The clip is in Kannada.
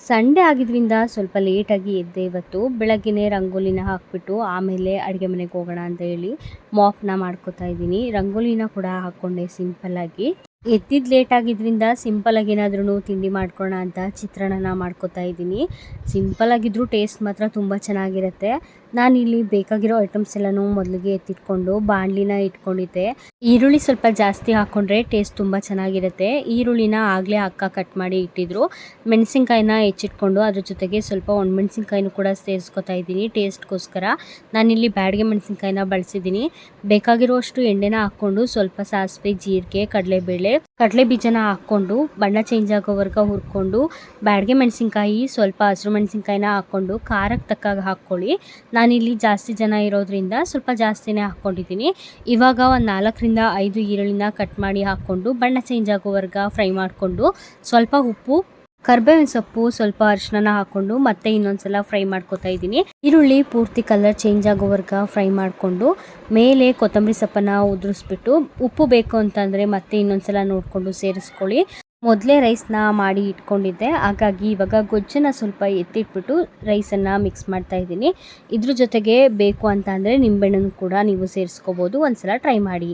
ಸಂಡೇ ಆಗಿದ್ರಿಂದ ಸ್ವಲ್ಪ ಲೇಟಾಗಿ ಎದ್ದೆ ಇವತ್ತು. ಬೆಳಗ್ಗೆನೇ ರಂಗೋಲಿನ ಹಾಕ್ಬಿಟ್ಟು ಆಮೇಲೆ ಅಡುಗೆ ಮನೆಗೆ ಹೋಗೋಣ ಅಂತ ಹೇಳಿ ಮಾಪ್ನ ಮಾಡ್ಕೋತಾ ಇದ್ದೀನಿ. ರಂಗೋಲಿನ ಕೂಡ ಹಾಕ್ಕೊಂಡೆ ಸಿಂಪಲ್ಲಾಗಿ. ಎದ್ದಿದ್ದು ಲೇಟ್ ಆಗಿದ್ರಿಂದ ಸಿಂಪಲ್ಲಾಗಿ ಏನಾದ್ರೂ ತಿಂಡಿ ಮಾಡ್ಕೊಳ್ಳೋಣ ಅಂತ ಚಿತ್ರಾನ್ನ ಮಾಡ್ಕೋತಾ ಇದ್ದೀನಿ. ಸಿಂಪಲ್ ಆಗಿದ್ರೂ ಟೇಸ್ಟ್ ಮಾತ್ರ ತುಂಬ ಚೆನ್ನಾಗಿರುತ್ತೆ. ನಾನಿಲ್ಲಿ ಬೇಕಾಗಿರೋ ಐಟಮ್ಸ್ ಎಲ್ಲನೂ ಮೊದಲಿಗೆ ಎತ್ತಿಟ್ಕೊಂಡು ಬಾಣಲಿನ ಇಟ್ಕೊಂಡಿದ್ದೆ. ಈರುಳ್ಳಿ ಸ್ವಲ್ಪ ಜಾಸ್ತಿ ಹಾಕ್ಕೊಂಡ್ರೆ ಟೇಸ್ಟ್ ತುಂಬ ಚೆನ್ನಾಗಿರುತ್ತೆ. ಈರುಳ್ಳಿನ ಆಗಲೇ ಅಕ್ಕ ಕಟ್ ಮಾಡಿ ಇಟ್ಟಿದ್ರು. ಮೆಣಸಿನ್ಕಾಯಿನ ಹೆಚ್ಚಿಟ್ಕೊಂಡು ಅದ್ರ ಜೊತೆಗೆ ಸ್ವಲ್ಪ ಒಣಮೆಣಸಿನ್ಕಾಯಿನೂ ಕೂಡ ಸೇರಿಸ್ಕೊತಾ ಇದ್ದೀನಿ ಟೇಸ್ಟ್ಗೋಸ್ಕರ. ನಾನಿಲ್ಲಿ ಬ್ಯಾಡಗೆ ಮೆಣಸಿನ್ಕಾಯಿನ ಬಳಸಿದ್ದೀನಿ. ಬೇಕಾಗಿರುವಷ್ಟು ಎಣ್ಣೆನ ಹಾಕ್ಕೊಂಡು ಸ್ವಲ್ಪ ಸಾಸಿವೆ, ಜೀರಿಗೆ, ಕಡಲೆ ಬೀಜನ ಹಾಕ್ಕೊಂಡು ಬಣ್ಣ ಚೇಂಜ್ ಆಗೋವರೆಗೆ ಹುರ್ಕೊಂಡು ಬ್ಯಾಡಗೆ ಮೆಣಸಿನ್ಕಾಯಿ, ಸ್ವಲ್ಪ ಹಸಿರು ಮೆಣಸಿನ್ಕಾಯಿನ ಹಾಕ್ಕೊಂಡು ಖಾರಕ್ಕೆ ತಕ್ಕಾಗ ಹಾಕ್ಕೊಳ್ಳಿ. ನಾನಿಲ್ಲಿ ಜಾಸ್ತಿ ಜನ ಇರೋದ್ರಿಂದ ಸ್ವಲ್ಪ ಜಾಸ್ತಿನೇ ಹಾಕ್ಕೊಂಡಿದ್ದೀನಿ. ಇವಾಗ ಒಂದು 4ರಿಂದ 5 ಈರುಳ್ಳಿನ ಕಟ್ ಮಾಡಿ ಹಾಕ್ಕೊಂಡು ಬಣ್ಣ ಚೇಂಜ್ ಆಗೋವರೆಗೆ ಫ್ರೈ ಮಾಡಿಕೊಂಡು ಸ್ವಲ್ಪ ಉಪ್ಪು, ಕರ್ಬೇವಿನ ಸೊಪ್ಪು, ಸ್ವಲ್ಪ ಅರಿಶಿನ ಹಾಕ್ಕೊಂಡು ಮತ್ತೆ ಇನ್ನೊಂದ್ಸಲ ಫ್ರೈ ಮಾಡ್ಕೊತಾ ಇದ್ದೀನಿ. ಈರುಳ್ಳಿ ಪೂರ್ತಿ ಕಲರ್ ಚೇಂಜ್ ಆಗೋವರೆಗೆ ಫ್ರೈ ಮಾಡಿಕೊಂಡು ಮೇಲೆ ಕೊತ್ತಂಬರಿ ಸೊಪ್ಪನ್ನು ಉದುರಿಸ್ಬಿಟ್ಟು ಉಪ್ಪು ಬೇಕು ಅಂತಂದರೆ ಮತ್ತೆ ಇನ್ನೊಂದ್ಸಲ ನೋಡಿಕೊಂಡು ಸೇರಿಸ್ಕೊಳ್ಳಿ. ಮೊದಲೇ ರೈಸ್ನ ಮಾಡಿ ಇಟ್ಕೊಂಡಿದ್ದೆ, ಹಾಗಾಗಿ ಇವಾಗ ಗೊಜ್ಜನ್ನು ಸ್ವಲ್ಪ ಎತ್ತಿಟ್ಬಿಟ್ಟು ರೈಸನ್ನು ಮಿಕ್ಸ್ ಮಾಡ್ತಾ ಇದ್ದೀನಿ. ಇದ್ರ ಜೊತೆಗೆ ಬೇಕು ಅಂತ ಅಂದರೆ ನಿಂಬೆಹಣ್ಣನ್ನು ಕೂಡ ನೀವು ಸೇರಿಸ್ಕೋಬೋದು. ಒಂದ್ಸಲ ಟ್ರೈ ಮಾಡಿ.